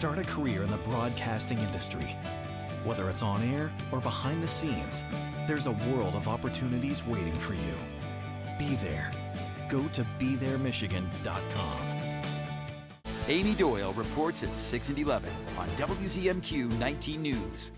Start a career in the broadcasting industry. Whether it's on air or behind the scenes, there's a world of opportunities waiting for you. Be there. Go to BeThereMichigan.com. Amy Doyle reports at 6 and 11 on WZMQ 19 News.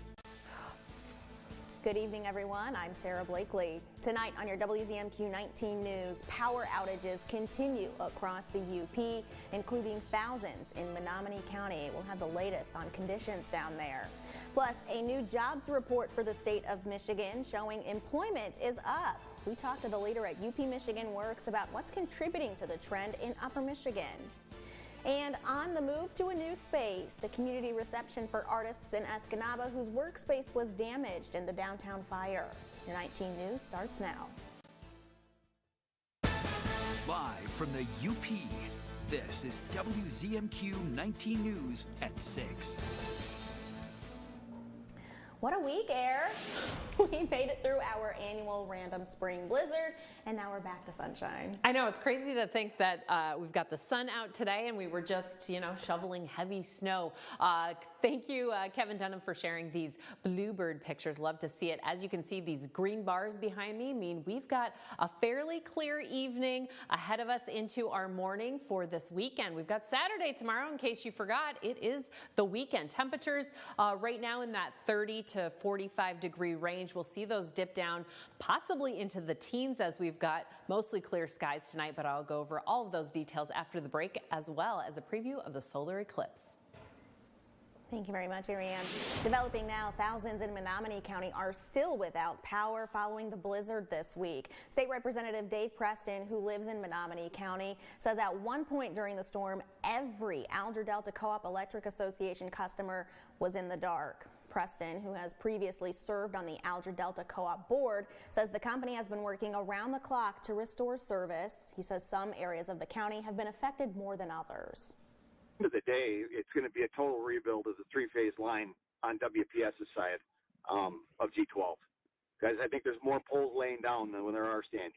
Good evening, everyone. I'm Sarah Blakely. Tonight on your WZMQ 19 News, power outages continue across the UP, including thousands in Menominee County. We'll have the latest on conditions down there. Plus, a new jobs report for the state of Michigan showing employment is up. We talked to the leader at UP Michigan Works about what's contributing to the trend in Upper Michigan. And on the move to a new space, the community reception for artists in Escanaba whose workspace was damaged in the downtown fire. Your 19 News starts now. Live from the UP, this is WZMQ 19 News at 6. What a week, Air. We made it through our annual random spring blizzard, and now we're back to sunshine. I know, it's crazy to think that we've got the sun out today and we were just, shoveling heavy snow. Thank you, Kevin Dunham, for sharing these bluebird pictures. Love to see it. As you can see, these green bars behind me mean we've got a fairly clear evening ahead of us into our morning for this weekend. We've got Saturday tomorrow, in case you forgot. It is the weekend. Temperatures right now in that 30 to 45 degree range. We'll see those dip down possibly into the teens as we've got mostly clear skies tonight, but I'll go over all of those details after the break, as well as a preview of the solar eclipse. Thank you very much, Ariane. Developing now, thousands in Menominee County are still without power following the blizzard this week. State Representative Dave Preston, who lives in Menominee County, says at one point during the storm, every Alger Delta Co-op Electric Association customer was in the dark. Preston, who has previously served on the Alger Delta Co-op board, says the company has been working around the clock to restore service. He says some areas of the county have been affected more than others. End of the day, it's going to be a total rebuild of the three-phase line on WPS's side of G12. Guys, I think there's more poles laying down than when there are standing.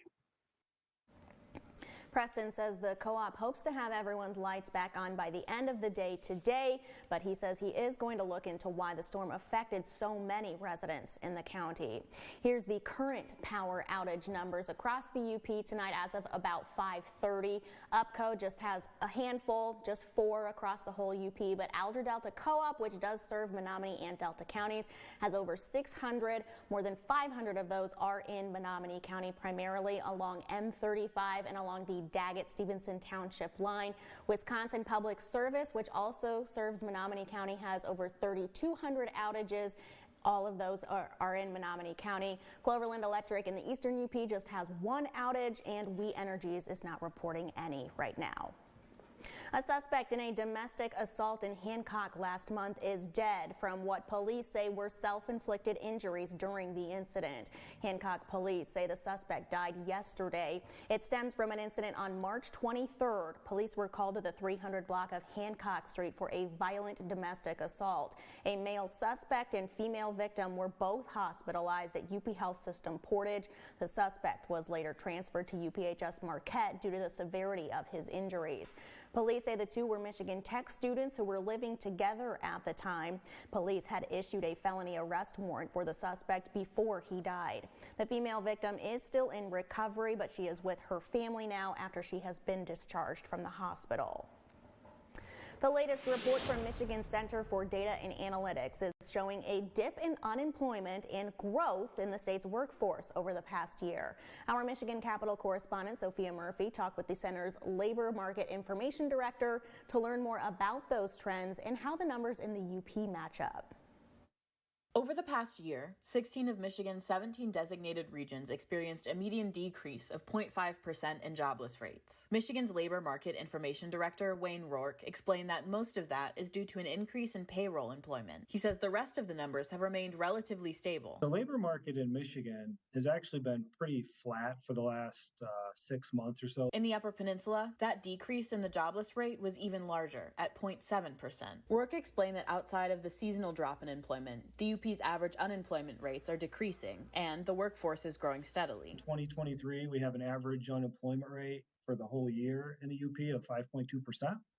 Preston says the co-op hopes to have everyone's lights back on by the end of the day today, but he says he is going to look into why the storm affected so many residents in the county. Here's the current power outage numbers across the UP tonight as of about 5:30. UPCO just has a handful, just 4 across the whole UP, but Alger Delta Co-op, which does serve Menominee and Delta counties, has over 600. More than 500 of those are in Menominee County, primarily along M35 and along the Daggett-Stevenson Township line. Wisconsin Public Service, which also serves Menominee County, has over 3,200 outages. All of those are in Menominee County. Cloverland Electric in the eastern UP just has 1 outage, and We Energies is not reporting any right now. A suspect in a domestic assault in Hancock last month is dead from what police say were self-inflicted injuries during the incident. Hancock police say the suspect died yesterday. It stems from an incident on March 23rd. Police were called to the 300 block of Hancock Street for a violent domestic assault. A male suspect and female victim were both hospitalized at UP Health System Portage. The suspect was later transferred to UPHS Marquette due to the severity of his injuries. Police say the two were Michigan Tech students who were living together at the time. Police had issued a felony arrest warrant for the suspect before he died. The female victim is still in recovery, but she is with her family now after she has been discharged from the hospital. The latest report from Michigan Center for Data and Analytics is showing a dip in unemployment and growth in the state's workforce over the past year. Our Michigan Capitol correspondent Sophia Murphy talked with the center's labor market information director to learn more about those trends and how the numbers in the UP match up. Over the past year, 16 of Michigan's 17 designated regions experienced a median decrease of 0.5% in jobless rates. Michigan's Labor Market Information Director, Wayne Rourke, explained that most of that is due to an increase in payroll employment. He says the rest of the numbers have remained relatively stable. The labor market in Michigan has actually been pretty flat for the last 6 months or so. In the Upper Peninsula, that decrease in the jobless rate was even larger, at 0.7%. Rourke explained that outside of the seasonal drop in employment, the UP's average unemployment rates are decreasing, and the workforce is growing steadily. In 2023, we have an average unemployment rate for the whole year in the UP of 5.2%.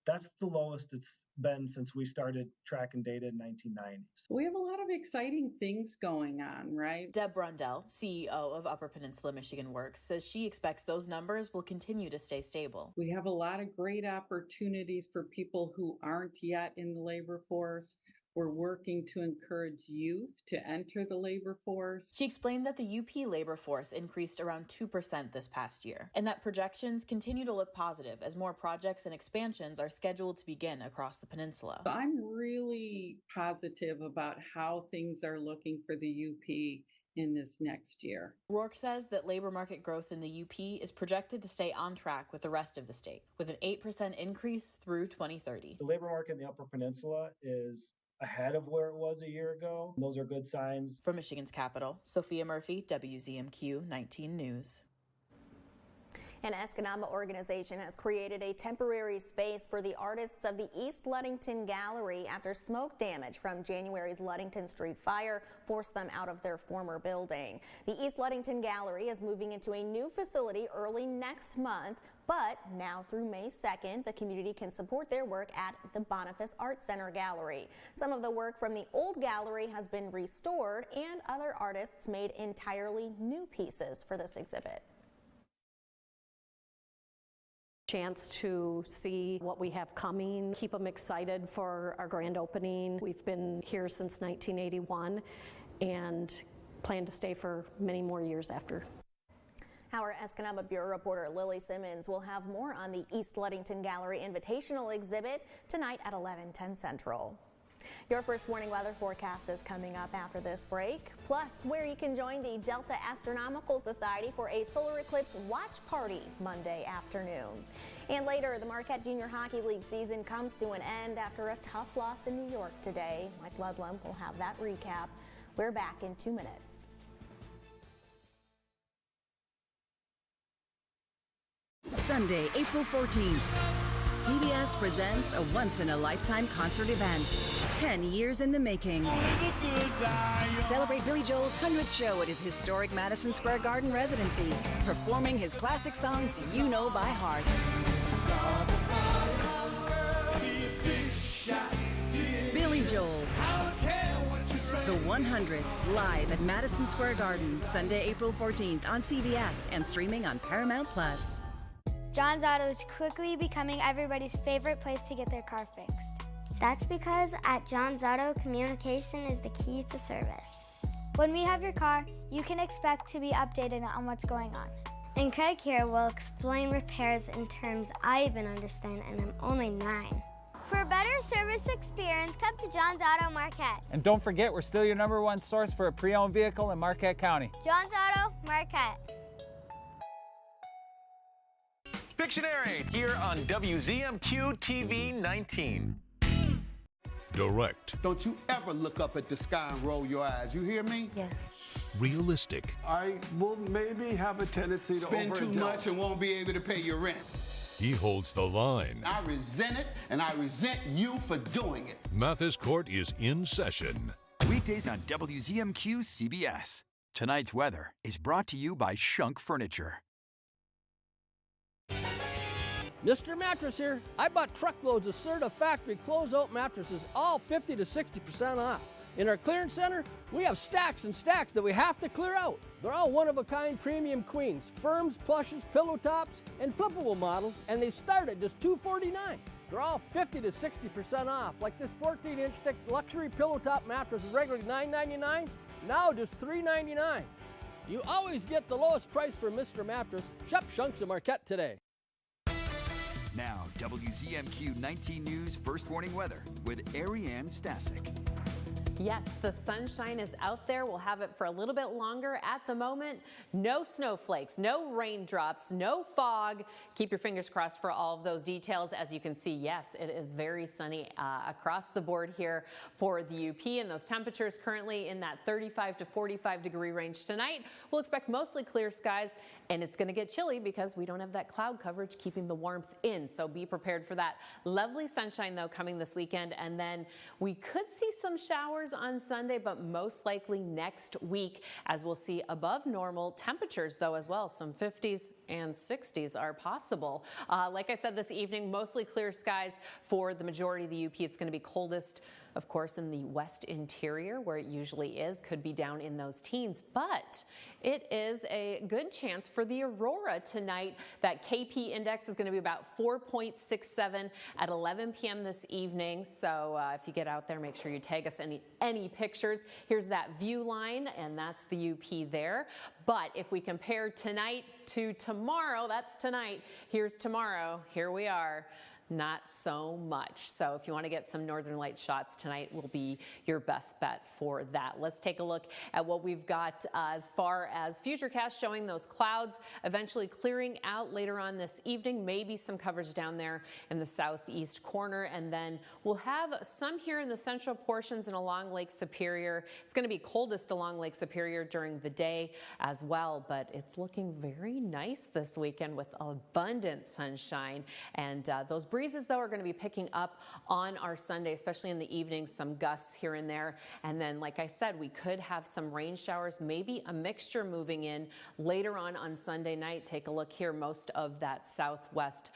That's the lowest it's been since we started tracking data in 1990s. We have a lot of exciting things going on, right? Deb Brundell, CEO of Upper Peninsula Michigan Works, says she expects those numbers will continue to stay stable. We have a lot of great opportunities for people who aren't yet in the labor force. We're working to encourage youth to enter the labor force. She explained that the UP labor force increased around 2% this past year, and that projections continue to look positive as more projects and expansions are scheduled to begin across the peninsula. I'm really positive about how things are looking for the UP in this next year. Rourke says that labor market growth in the UP is projected to stay on track with the rest of the state, with an 8% increase through 2030. The labor market in the Upper Peninsula is ahead of where it was a year ago. Those are good signs. From Michigan's capital, Sophia Murphy, WZMQ 19 News. An Escanaba organization has created a temporary space for the artists of the East Ludington Gallery after smoke damage from January's Ludington Street fire forced them out of their former building. The East Ludington Gallery is moving into a new facility early next month, but now through May 2nd, the community can support their work at the Boniface Art Center Gallery. Some of the work from the old gallery has been restored, and other artists made entirely new pieces for this exhibit. Chance to see what we have coming, keep them excited for our grand opening. We've been here since 1981 and plan to stay for many more years after. Our Escanaba Bureau reporter Lily Simmons will have more on the East Ludington Gallery Invitational exhibit tonight at 11:10 Central. Your first warning weather forecast is coming up after this break, plus where you can join the Delta Astronomical Society for a solar eclipse watch party Monday afternoon. And later, the Marquette Junior Hockey League season comes to an end after a tough loss in New York today. Mike Ludlam will have that recap. We're back in 2 minutes. Sunday, April 14th. CBS presents a once-in-a-lifetime concert event. 10 years in the making. Celebrate Billy Joel's 100th show at his historic Madison Square Garden residency, performing his classic songs you know by heart. Billy Joel. The 100th, live at Madison Square Garden, Sunday, April 14th on CBS and streaming on Paramount+. John's Auto is quickly becoming everybody's favorite place to get their car fixed. That's because at John's Auto, communication is the key to service. When we have your car, you can expect to be updated on what's going on. And Craig here will explain repairs in terms I even understand, and I'm only 9. For a better service experience, come to John's Auto Marquette. And don't forget, we're still your #1 source for a pre-owned vehicle in Marquette County. John's Auto Marquette. Pictionary here on WZMQ TV 19. Direct. Don't you ever look up at the sky and roll your eyes. You hear me? Yes. Realistic. I will maybe have a tendency to spend too much and won't be able to pay your rent. He holds the line. I resent it, and I resent you for doing it. Mathis Court is in session. Weekdays on WZMQ CBS. Tonight's weather is brought to you by Shunk Furniture. Mr. Mattress here. I bought truckloads of Serta factory closeout mattresses, all 50 to 60% off. In our clearance center, we have stacks and stacks that we have to clear out. They're all one-of-a-kind premium queens, firms, plushes, pillow tops, and flippable models, and they start at just $249. They're all 50 to 60% off, like this 14-inch thick luxury pillow top mattress is regularly $9.99, now just $3.99. You always get the lowest price for Mr. Mattress. Shop Shunks in Marquette today. Now, WZMQ 19 News First Warning Weather with Ariane Stasek. Yes, the sunshine is out there. We'll have it for a little bit longer. At the moment, no snowflakes, no raindrops, no fog. Keep your fingers crossed for all of those details. As you can see, yes, it is very sunny across the board here for the UP, and those temperatures currently in that 35 to 45 degree range tonight. We'll expect mostly clear skies, and it's going to get chilly because we don't have that cloud coverage keeping the warmth in. So be prepared for that. Lovely sunshine, though, coming this weekend, and then we could see some showers showers on Sunday, but most likely next week, as we'll see above normal temperatures, though, as well. Some 50s and 60s are possible. Like I said, this evening, mostly clear skies for the majority of the UP. It's going to be coldest, of course, in the west interior, where it usually is. Could be down in those teens, but it is a good chance for the aurora tonight. That KP index is going to be about 4.67 at 11 p.m. this evening. So if you get out there, make sure you tag us any pictures. Here's that view line, and that's the UP there. But if we compare tonight to tomorrow, that's tonight. Here's tomorrow. Here we are. Not so much. So if you want to get some northern light shots tonight, will be your best bet for that. Let's take a look at what we've got as far as Futurecast, showing those clouds eventually clearing out later on this evening. Maybe some coverage down there in the southeast corner, and then we'll have some here in the central portions and along Lake Superior. It's going to be coldest along Lake Superior during the day as well, but it's looking very nice this weekend with abundant sunshine, and those breezes, though, are going to be picking up on our Sunday, especially in the evening, some gusts here and there. And then, like I said, we could have some rain showers, maybe a mixture moving in later on Sunday night. Take a look here, most of that southwest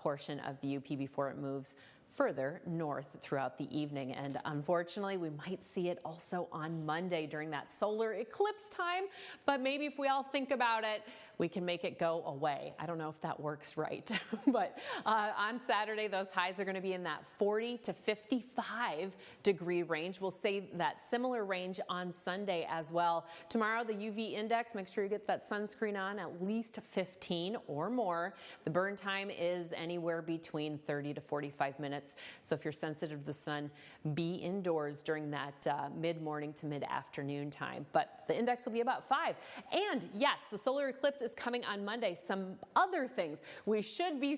portion of the UP before it moves further north throughout the evening. And unfortunately, we might see it also on Monday during that solar eclipse time. But maybe if we all think about it, we can make it go away. I don't know if that works right. But on Saturday, those highs are going to be in that 40 to 55 degree range. We'll say that similar range on Sunday as well. Tomorrow, the UV index, make sure you get that sunscreen on, at least 15 or more. The burn time is anywhere between 30 to 45 minutes. So if you're sensitive to the sun, be indoors during that mid-morning to mid-afternoon time. But the index will be about 5. And yes, the solar eclipse is coming on Monday. Some other things. We should be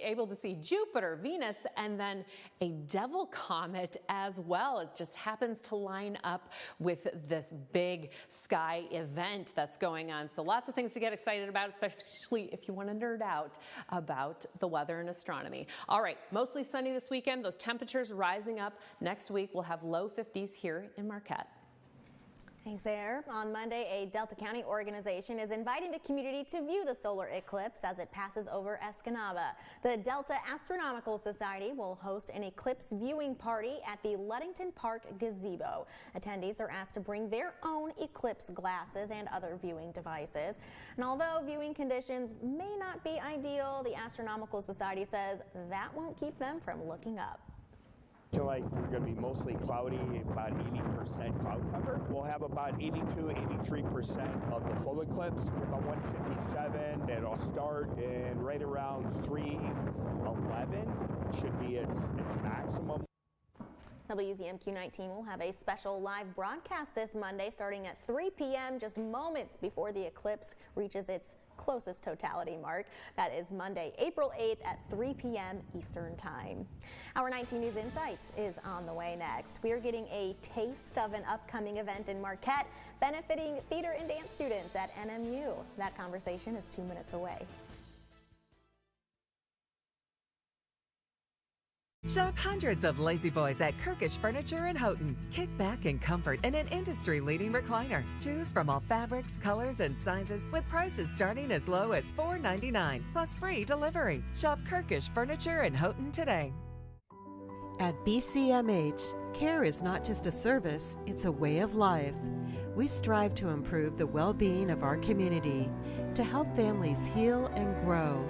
able to see Jupiter, Venus, and then a devil comet as well. It just happens to line up with this big sky event that's going on. So lots of things to get excited about, especially if you want to nerd out about the weather and astronomy. All right, mostly sunny this weekend. Those temperatures rising up. Next week, we'll have low 50s here in Marquette. Thanks, Air. On Monday, a Delta County organization is inviting the community to view the solar eclipse as it passes over Escanaba. The Delta Astronomical Society will host an eclipse viewing party at the Ludington Park gazebo. Attendees are asked to bring their own eclipse glasses and other viewing devices. And although viewing conditions may not be ideal, the Astronomical Society says that won't keep them from looking up. Like we're going to be mostly cloudy, about 80% cloud cover. We'll have about 82-83% of the full eclipse, about 157. It'll start in right around 3:11 should be its maximum. WZMQ 19 will have a special live broadcast this Monday starting at 3 p.m. just moments before the eclipse reaches its closest totality mark. That is Monday, April 8th at 3 p.m. Eastern Time. Our 19 News Insights is on the way next. We are getting a taste of an upcoming event in Marquette benefiting theater and dance students at NMU. That conversation is 2 minutes away. Shop hundreds of lazy boys at Kirkish Furniture in Houghton. Kick back in comfort in an industry-leading recliner. Choose from all fabrics, colors, and sizes with prices starting as low as $4.99 plus free delivery. Shop Kirkish Furniture in Houghton today. At BCMH, care is not just a service, it's a way of life. We strive to improve the well-being of our community, to help families heal and grow.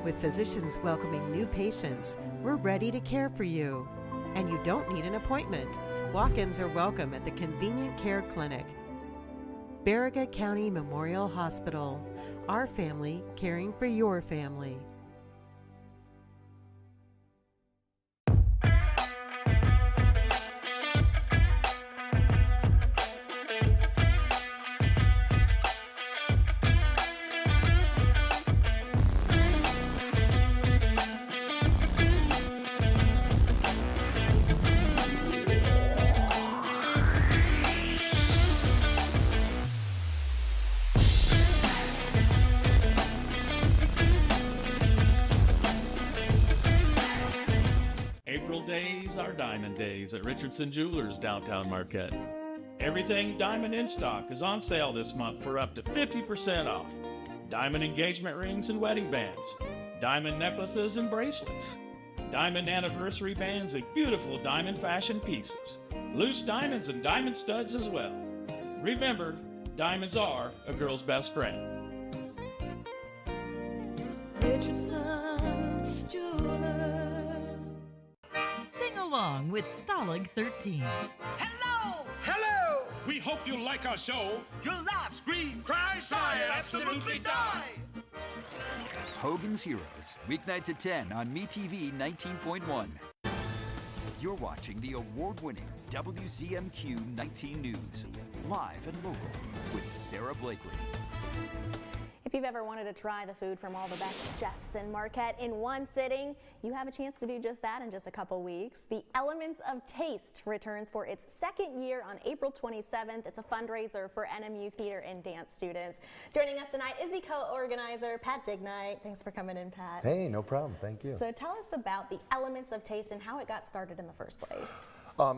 With physicians welcoming new patients, we're ready to care for you. And you don't need an appointment. Walk-ins are welcome at the Convenient Care Clinic. Barriga County Memorial Hospital. Our family caring for your family. days are diamond days at Richardson Jewelers downtown Marquette. Everything diamond in stock is on sale this month for up to 50% off. Diamond engagement rings and wedding bands, diamond necklaces and bracelets, diamond anniversary bands and beautiful diamond fashion pieces, loose diamonds and diamond studs as well. Remember, diamonds are a girl's best friend. Richardson Jewelers. Sing along with Stalag 13. Hello! Hello! We hope you like our show. You'll laugh, scream, cry, sigh, and absolutely die. Hogan's Heroes, weeknights at 10 on MeTV 19.1. You're watching the award-winning WZMQ 19 News, live and local with Sarah Blakely. If you've ever wanted to try the food from all the best chefs in Marquette in one sitting, you have a chance to do just that in just a couple weeks. The Elements of Taste returns for its second year on April 27th. It's a fundraiser for NMU theater and dance students. Joining us tonight is the co-organizer, Pat Dignight. Thanks for coming in, Pat. Hey, no problem. Thank you. So tell us about the Elements of Taste and how it got started in the first place.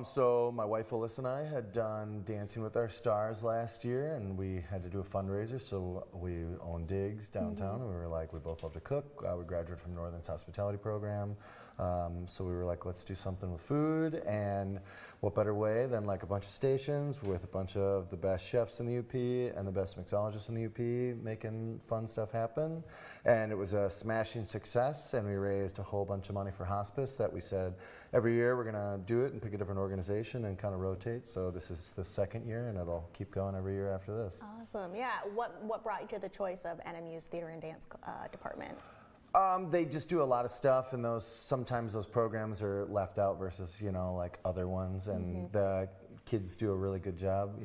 So my wife Alyssa and I had done Dancing with Our Stars last year, and we had to do a fundraiser, so we own digs downtown, and we were like, we both love to cook. We graduated from Northern's hospitality program, so we were like, let's do something with food, and what better way than like a bunch of stations with a bunch of the best chefs in the UP and the best mixologists in the UP making fun stuff happen. And it was a smashing success, and we raised a whole bunch of money for hospice that we said every year we're gonna do it and pick a different organization and kind of rotate. So this is the second year, and it'll keep going every year after this. Awesome. Yeah. What brought you to the choice of NMU's theater and dance department? They just do a lot of stuff, and sometimes those programs are left out versus, like other ones, and the kids do a really good job,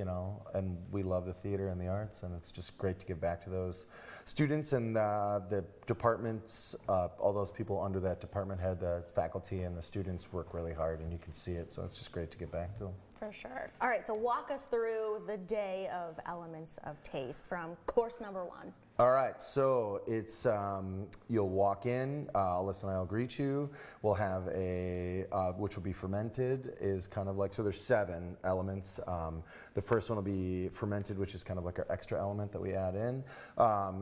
and we love the theater and the arts, and it's just great to give back to those students, and the departments, all those people under that department head, the faculty and the students work really hard, and you can see it, so it's just great to give back to them. For sure. All right, so walk us through the day of Elements of Taste from course number 1. All right, so it's, you'll walk in, Alyssa and I will greet you. We'll have which will be fermented, is kind of like, so there's 7 elements. The first one will be fermented, which is kind of like our extra element that we add in.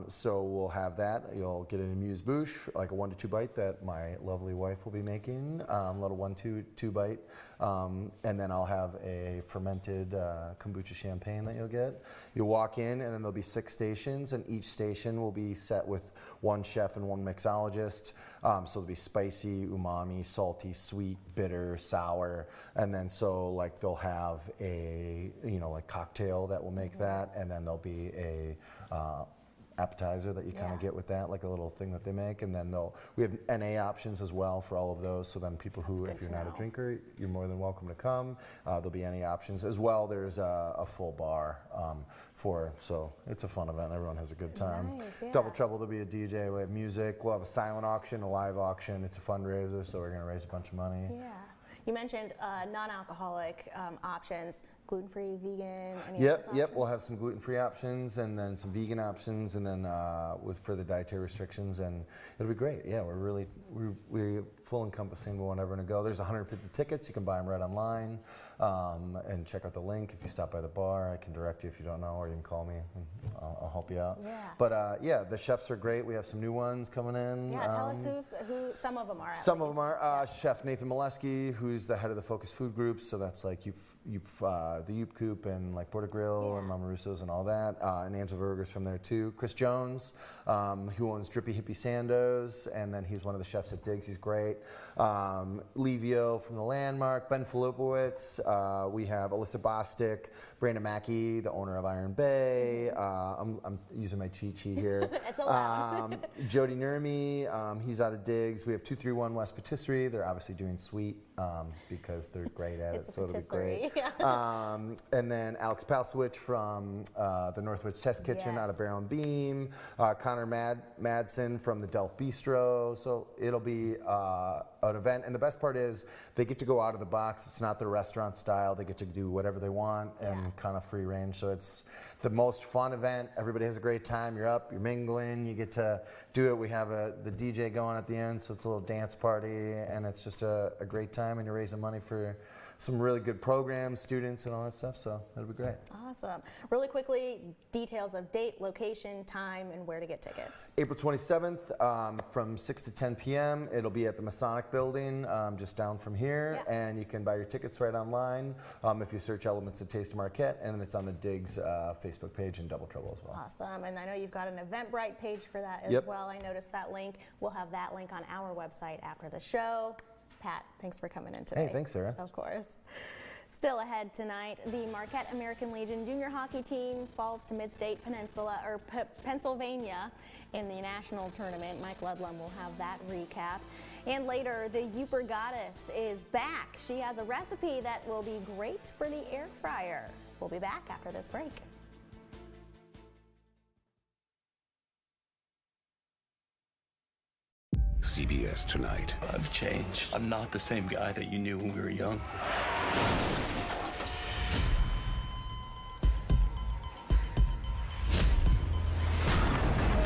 So we'll have that. You'll get an amuse-bouche, like a 1 to 2 bite that my lovely wife will be making, a little 1 to 2 bite. And then I'll have a fermented kombucha champagne that you'll get. You'll walk in, and then there'll be 6 stations, and each station will be set with 1 chef and 1 mixologist. So it'll be spicy, umami, salty, sweet, bitter, sour, and then so like they'll have a like cocktail that will make that, and then there'll be a appetizer that you kind of get with that, like a little thing that they make, and then we have NA options as well for all of those, so then people who, if you're not a drinker, you're more than welcome to come. There'll be NA options as well. There's a full bar so it's a fun event. Everyone has a good time. Nice, yeah. Double Trouble, there'll be a DJ, we have music, we'll have a silent auction, a live auction. It's a fundraiser, so we're going to raise a bunch of money. Yeah. You mentioned non-alcoholic options, gluten-free, vegan, any Yep, we'll have some gluten-free options and then some vegan options, and then with further dietary restrictions, and it'll be great. Yeah, we're full encompassing. We want everyone to go. There's 150 tickets. You can buy them right online, and check out the link. If you stop by the bar, I can direct you if you don't know, or you can call me and I'll help you out. Yeah. But yeah, the chefs are great. We have some new ones coming in. Yeah, tell us who some of them are. Some of them are Chef Nathan Molesky, who's the head of the Focus Food Groups, so that's like the Yoop Coop and like Border Grill and Mama Russo's and all that, and Angela Verger's from there too. Chris Jones, who owns Drippy Hippie Sandos, and then he's one of the chefs at Diggs. He's great. Levio from the Landmark, Ben Filipowicz. We have Alyssa Bostic, Brandon Mackey, the owner of Iron Bay. I'm using my cheat sheet here. It's allowed. Jody Nurmi, he's out of Diggs. We have 231 West Patisserie. They're obviously doing sweet because they're great at it, so it'll be great. And then Alex Palsowich from the Northwoods Test Kitchen out of Barrel and Beam. Connor Madsen from the Delft Bistro. So it'll be an event. And the best part is they get to go out of the box. It's not the restaurant style. They get to do whatever they want and kind of free range. So it's the most fun event. Everybody has a great time. You're up, you're mingling, you get to do it. We have the DJ going at the end, so it's a little dance party, and it's just a great time, and you're raising money for some really good programs, students, and all that stuff, so it'll be great. Awesome. Really quickly, details of date, location, time, and where to get tickets. April 27th from 6 to 10 p.m. It'll be at the Masonic Building, just down from here, and you can buy your tickets right online if you search Elements of Taste of Marquette, and then it's on the Diggs Facebook page and Double Trouble as well. Awesome, and I know you've got an Eventbrite page for that as well. I noticed that link. We'll have that link on our website after the show. Pat, thanks for coming in today. Hey, thanks, Sarah. Of course. Still ahead tonight, the Marquette American Legion junior hockey team falls to Mid-State Peninsula or Pennsylvania in the national tournament. Mike Ludlam will have that recap. And later, the Upper Goddess is back. She has a recipe that will be great for the air fryer. We'll be back after this break. CBS Tonight. I've changed. I'm not the same guy that you knew when we were young.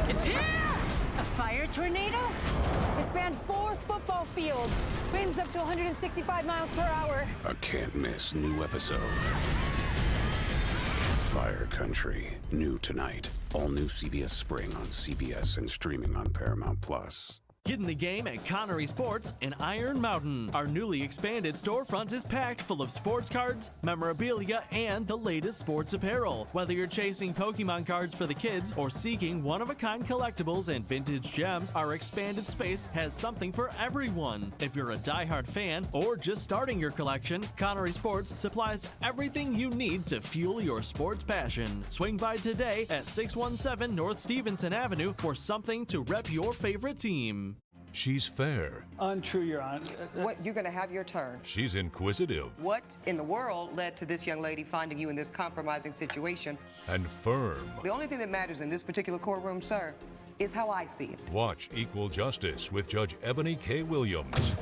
It's here! A fire tornado? It spans 4 football fields. Winds up to 165 miles per hour. A can't-miss new episode. Fire Country. New tonight. All new CBS Spring on CBS and streaming on Paramount+. Get in the game at Connery Sports in Iron Mountain. Our newly expanded storefront is packed full of sports cards, memorabilia, and the latest sports apparel. Whether you're chasing Pokemon cards for the kids or seeking one-of-a-kind collectibles and vintage gems, our expanded space has something for everyone. If you're a diehard fan or just starting your collection, Connery Sports supplies everything you need to fuel your sports passion. Swing by today at 617 North Stevenson Avenue for something to rep your favorite team. She's fair. Untrue, Your Honor. What, you're going to have your turn. She's inquisitive. What in the world led to this young lady finding you in this compromising situation? And firm. The only thing that matters in this particular courtroom, sir, is how I see it. Watch Equal Justice with Judge Ebony K. Williams.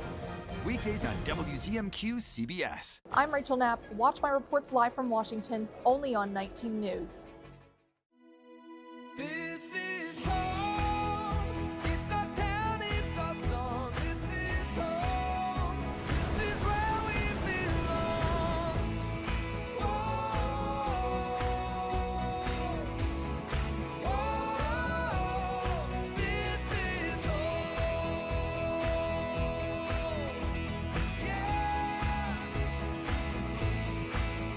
Weekdays on WZMQ CBS. I'm Rachel Knapp. Watch my reports live from Washington, only on 19 News. This is home. It's our town, it's our song. This is home. This is where we belong. Whoa, whoa, this is home. Yeah,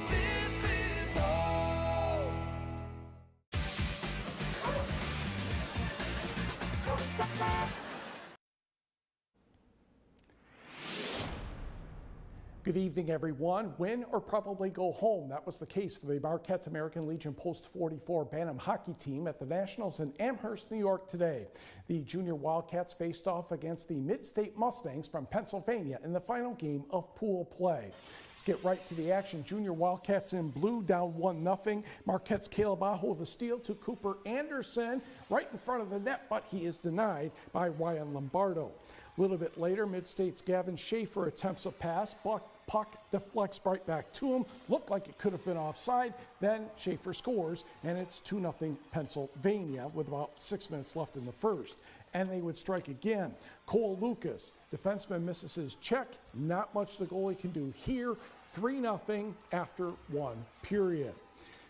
this is home. Good evening, everyone. Win or probably go home. That was the case for the Marquette American Legion Post 44 Bantam hockey team at the Nationals in Amherst, New York today. The junior Wildcats faced off against the Mid-State Mustangs from Pennsylvania in the final game of pool play. Let's get right to the action. Junior Wildcats in blue down 1-0. Marquette's Caleb Aho the steal to Cooper Anderson right in front of the net, but he is denied by Ryan Lombardo. A little bit later, Mid-State's Gavin Schaefer attempts a pass. Puck deflects right back to him. Looked like it could have been offside. Then Schaefer scores, and it's 2-0 Pennsylvania with about 6 minutes left in the first. And they would strike again. Cole Lucas, defenseman, misses his check. Not much the goalie can do here. 3-0 after 1 period.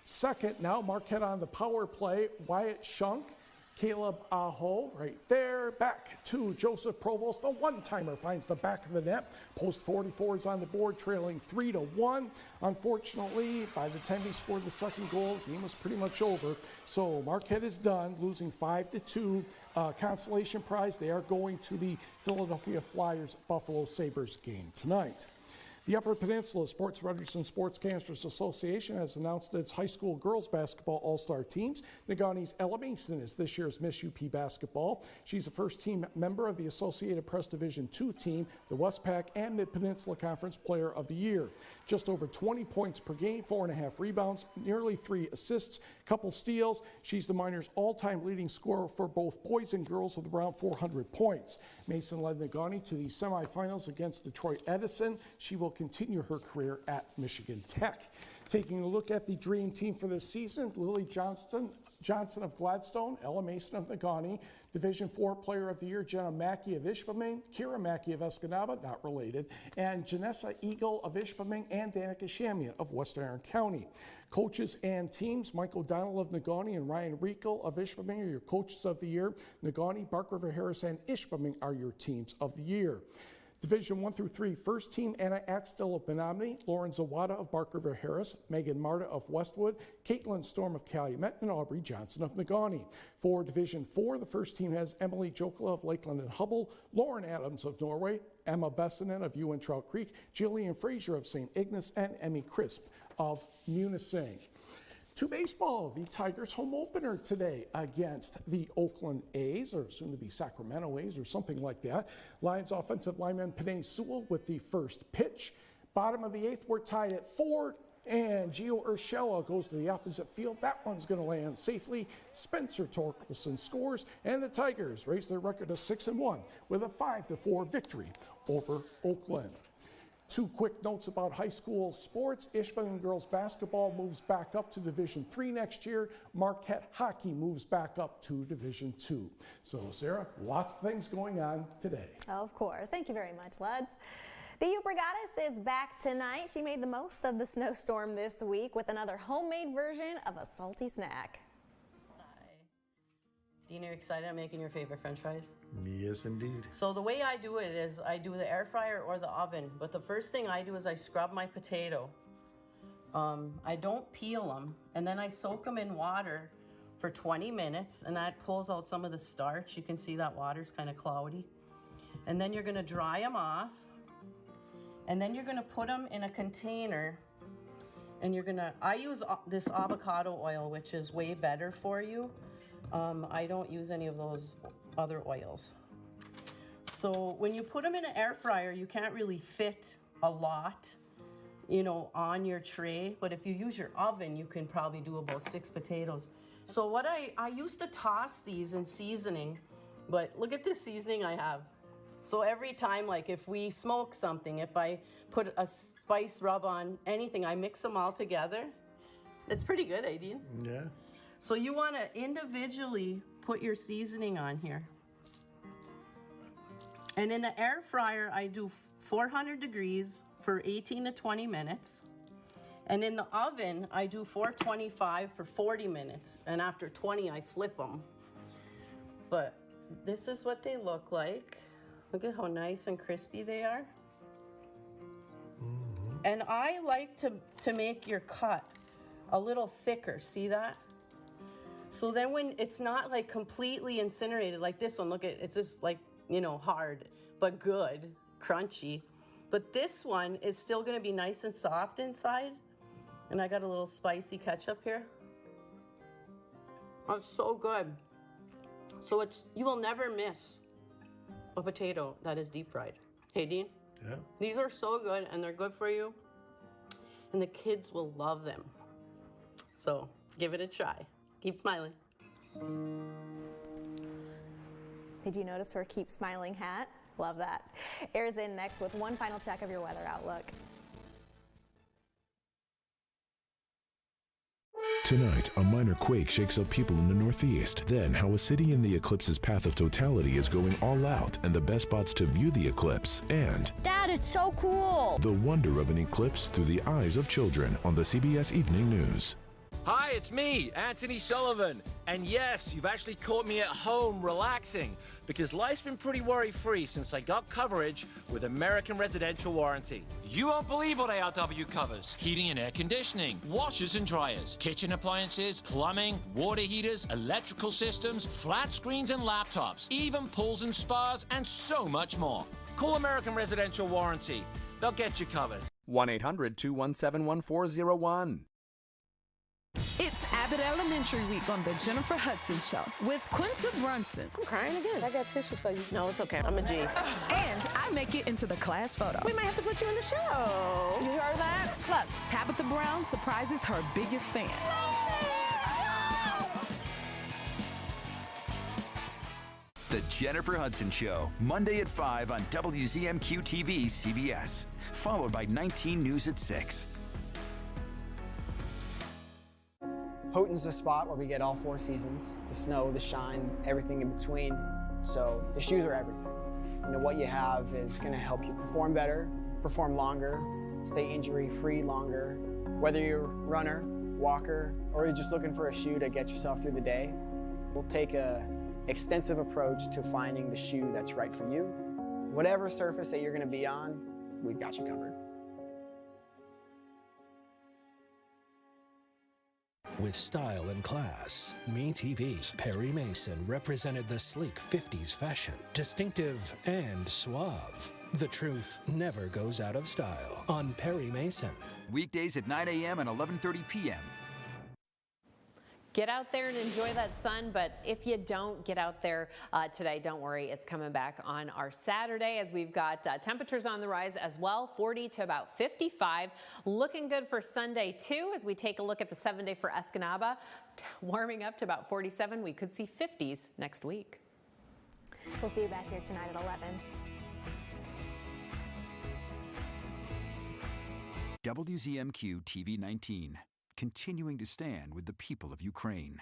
Second, now Marquette on the power play. Wyatt Shunk, Caleb Aho right there, back to Joseph Provost. The one-timer finds the back of the net. Post 44 is on the board, trailing 3-1. Unfortunately, by the time he scored the second goal, the game was pretty much over. So Marquette is done, losing 5-2. Consolation prize, they are going to the Philadelphia Flyers Buffalo Sabres game tonight. The Upper Peninsula Sports Writers and Sportscasters Association has announced its high school girls basketball all-star teams. Negauni's Ella Mason is this year's Miss UP basketball. She's a first-team member of the Associated Press Division II team, the Westpac and Mid-Peninsula Conference Player of the Year. Just over 20 points per game, 4.5 rebounds, nearly 3 assists, couple steals. She's the Miners' all-time leading scorer for both boys and girls with around 400 points. Mason led Negauni to the semifinals against Detroit Edison. She will continue her career at Michigan Tech. Taking a look at the dream team for this season, Lily Johnson of Gladstone, Ella Mason of Negauni, Division IV Player of the Year Jenna Mackey of Ishpeming, Kira Mackey of Escanaba, not related, and Janessa Eagle of Ishpeming and Danica Shamian of West Iron County. Coaches and teams, Mike O'Donnell of Negauni and Ryan Rico of Ishpeming are your coaches of the year. Negauni, Bark River Harris, and Ishpeming are your teams of the year. Division 1 through 3, first team Anna Axtell of Menominee, Lauren Zawada of Bark River Harris, Megan Marta of Westwood, Caitlin Storm of Calumet, and Aubrey Johnson of Negauni. For Division 4, the first team has Emily Jokla of Lakeland and Hubble, Lauren Adams of Norway, Emma Bessinen of Ewan Trout Creek, Jillian Frazier of St. Ignace, and Emmy Crisp of Munising. To baseball, the Tigers home opener today against the Oakland A's, or soon to be Sacramento A's, or something like that. Lions offensive lineman Panay Sewell with the first pitch. Bottom of the 8th, we're tied at 4, and Gio Urshela goes to the opposite field. That one's going to land safely. Spencer Torkelson scores, and the Tigers raise their record to 6-1 with a 5-4 victory over Oakland. Two quick notes about high school sports. Ishpeming girls basketball moves back up to Division III next year. Marquette hockey moves back up to Division II. So, Sarah, lots of things going on today. Of course. Thank you very much, Luds. The Ubrigatis is back tonight. She made the most of the snowstorm this week with another homemade version of a salty snack. Dean, are you excited? I'm making your favorite French fries. Yes, indeed. So the way I do it is I do the air fryer or the oven, but the first thing I do is I scrub my potato. I don't peel them, and then I soak them in water for 20 minutes, and that pulls out some of the starch. You can see that water's kind of cloudy. And then you're gonna dry them off, and then you're gonna put them in a container, and I use this avocado oil, which is way better for you. I don't use any of those other oils. So when you put them in an air fryer, you can't really fit a lot, on your tray. But if you use your oven, you can probably do about 6 potatoes. So what I used to toss these in seasoning, but look at this seasoning I have. So every time, like if we smoke something, if I put a spice rub on anything, I mix them all together. It's pretty good, Aideen. Yeah. So you want to individually put your seasoning on here. And in the air fryer, I do 400 degrees for 18 to 20 minutes. And in the oven, I do 425 for 40 minutes. And after 20, I flip them. But this is what they look like. Look at how nice and crispy they are. Mm-hmm. And I like to make your cut a little thicker. See that? So then when it's not like completely incinerated like this one, look at it's just like, hard, but good, crunchy. But this one is still gonna be nice and soft inside. And I got a little spicy ketchup here. That's so good. So you will never miss a potato that is deep fried. Hey, Dean? Yeah. These are so good and they're good for you. And the kids will love them. So give it a try. Keep smiling. Did you notice her keep smiling hat? Love that. Airs in next with one final check of your weather outlook. Tonight, a minor quake shakes up people in the Northeast. Then, how a city in the eclipse's path of totality is going all out, and the best spots to view the eclipse. And Dad, it's so cool! the wonder of an eclipse through the eyes of children on the CBS Evening News. Hi, it's me, Anthony Sullivan. And yes, you've actually caught me at home relaxing, because life's been pretty worry-free since I got coverage with American Residential Warranty. You won't believe what ARW covers. Heating and air conditioning, washers and dryers, kitchen appliances, plumbing, water heaters, electrical systems, flat screens and laptops, even pools and spas, and so much more. Call American Residential Warranty. They'll get you covered. 1-800-217-1401. It's Abbott Elementary Week on the Jennifer Hudson Show with Quinta Brunson. I'm crying again. I got tissue for you. No, it's okay. I'm a G. And I make it into the class photo. We might have to put you in the show. You heard that? Plus, Tabitha Brown surprises her biggest fan. The Jennifer Hudson Show, Monday at 5 on WZMQ TV CBS, followed by 19 News at 6. Houghton's the spot where we get all 4 seasons, the snow, the shine, everything in between. So the shoes are everything. You know, what you have is going to help you perform better, perform longer, stay injury-free longer. Whether you're a runner, walker, or you're just looking for a shoe to get yourself through the day, we'll take an extensive approach to finding the shoe that's right for you. Whatever surface that you're going to be on, we've got you covered. With style and class, MeTV's Perry Mason represented the sleek 50s fashion, distinctive and suave. The truth never goes out of style on Perry Mason. Weekdays at 9 a.m. and 11:30 p.m. Get out there and enjoy that sun, but if you don't get out there today, don't worry, it's coming back on our Saturday as we've got temperatures on the rise as well, 40 to about 55. Looking good for Sunday too as we take a look at the 7-day for Escanaba, warming up to about 47. We could see 50s next week. We'll see you back here tonight at 11. WZMQ TV 19, continuing to stand with the people of Ukraine.